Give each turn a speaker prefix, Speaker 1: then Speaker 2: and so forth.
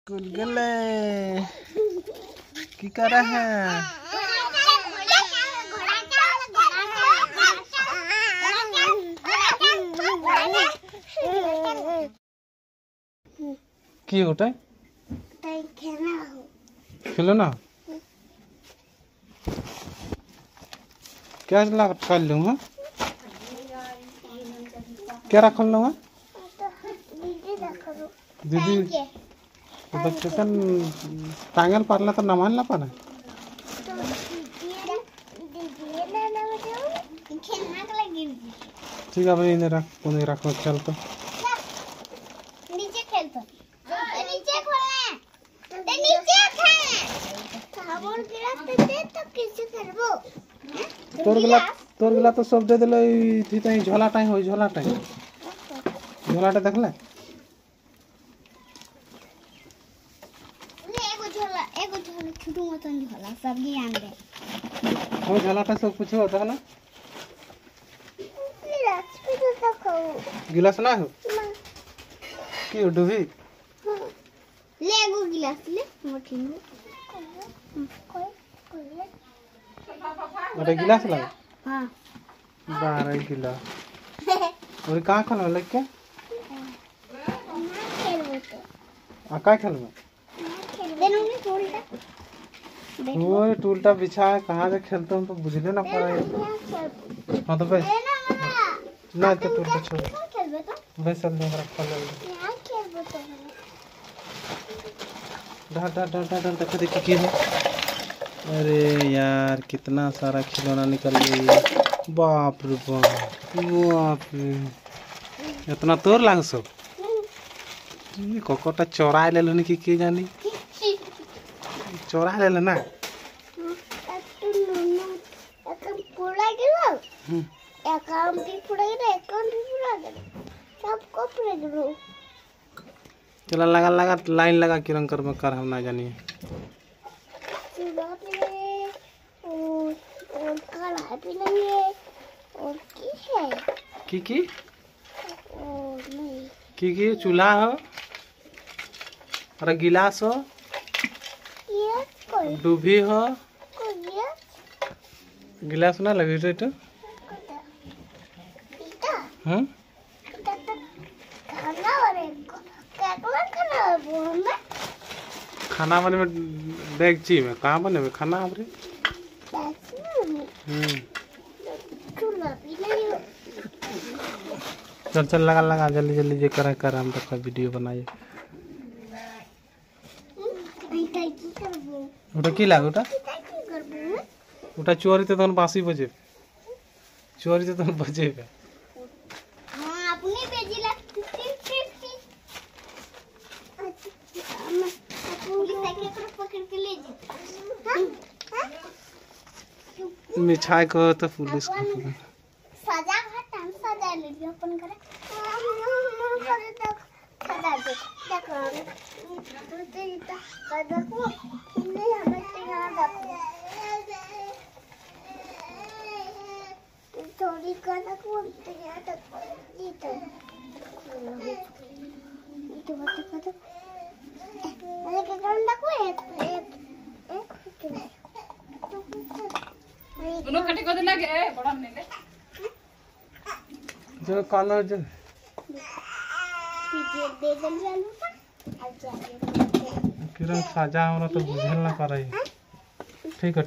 Speaker 1: School गले की कर रहा है। की उठे खेलो ना क्या कर लूँगा क्या रख लूँगा दीदी बच्चे का टांगल पारला तो नमान ला पाना ठीक है भाई इन्हें रख चल तो
Speaker 2: नीचे खेल तो नीचे खोलना तो नीचे खेलना साबुन गिलास दे तो किसी करबो
Speaker 1: तोर गिला तो सब दे देले थी तई झोलाटा होई झोलाटा देखले
Speaker 2: एगो झोला छोटू मतन झोला सब ज्ञान दे
Speaker 1: हो झोलाटा सब कुछ होता है ना
Speaker 2: गिलास भी तो खाओ
Speaker 1: गिलास ना हो की डुबी
Speaker 2: ले एगो गिलास ले मोटी में
Speaker 1: अरे गिलास ला
Speaker 2: हां
Speaker 1: 12 गिलास और कहां खल लग के आ का खेलबो
Speaker 2: देनु ने टूलटा
Speaker 1: वो टूलटा बिछा है कहां से खेलते हम तो बुझले ना पड़ा हां तो बस ना तो टूलटा छोड़
Speaker 2: खेलबे तो
Speaker 1: बस सब हमरा खेल ले
Speaker 2: यहां खेलबो तो
Speaker 1: डा देख की है। अरे यार कितना सारा खिलौना निकल गई बाप रे बाप इतना तोर लाग सब कोकोटा चोरा ले की जानी चोरा ले ना
Speaker 2: पूरा गिरो अकाउंट भी पूरा गिरो अकाउंट भी पूरा गिरो सबको पूरा गिरो
Speaker 1: चला लगा लाइन लगा कि रंग कर हम ना जानिए
Speaker 2: और कढ़ाई भी नहीं है और की है
Speaker 1: की
Speaker 2: और नहीं
Speaker 1: की चूल्हा हो और गिलास हो
Speaker 2: ये कोई
Speaker 1: डूबी हो
Speaker 2: ये
Speaker 1: गिलास ना लगे तो
Speaker 2: इटा
Speaker 1: हम
Speaker 2: खाना और खाना वो में
Speaker 1: खाना बने में डेगची में कहाँ बने में खाना हमरे
Speaker 2: चूल्हा भी नहीं
Speaker 1: चल लगा जल्दी जे कर हम तो वीडियो बनाइए उठा की लाग उठा चोरी तो तन बासी बजे चोरी तो तन बजे
Speaker 2: हां अपनी बेजी ला पकड़ के ले
Speaker 1: मिठाई को तो पुलिस को
Speaker 2: सजा घाटन सजा ले लियो अपन करे सजा दे देखो तो इता सजा को नहीं हमें यहाँ देखो थोड़ी कदा को यहाँ तक ये तो बात कदा अरे के गंदा को एक
Speaker 3: दोनों कटे को लगे बड़ा ने ले
Speaker 1: जो कलर जो
Speaker 2: पीछे दे दल जालू था अच्छा
Speaker 1: किरण साजा हमरा तो बुझल ना पारे ठीक है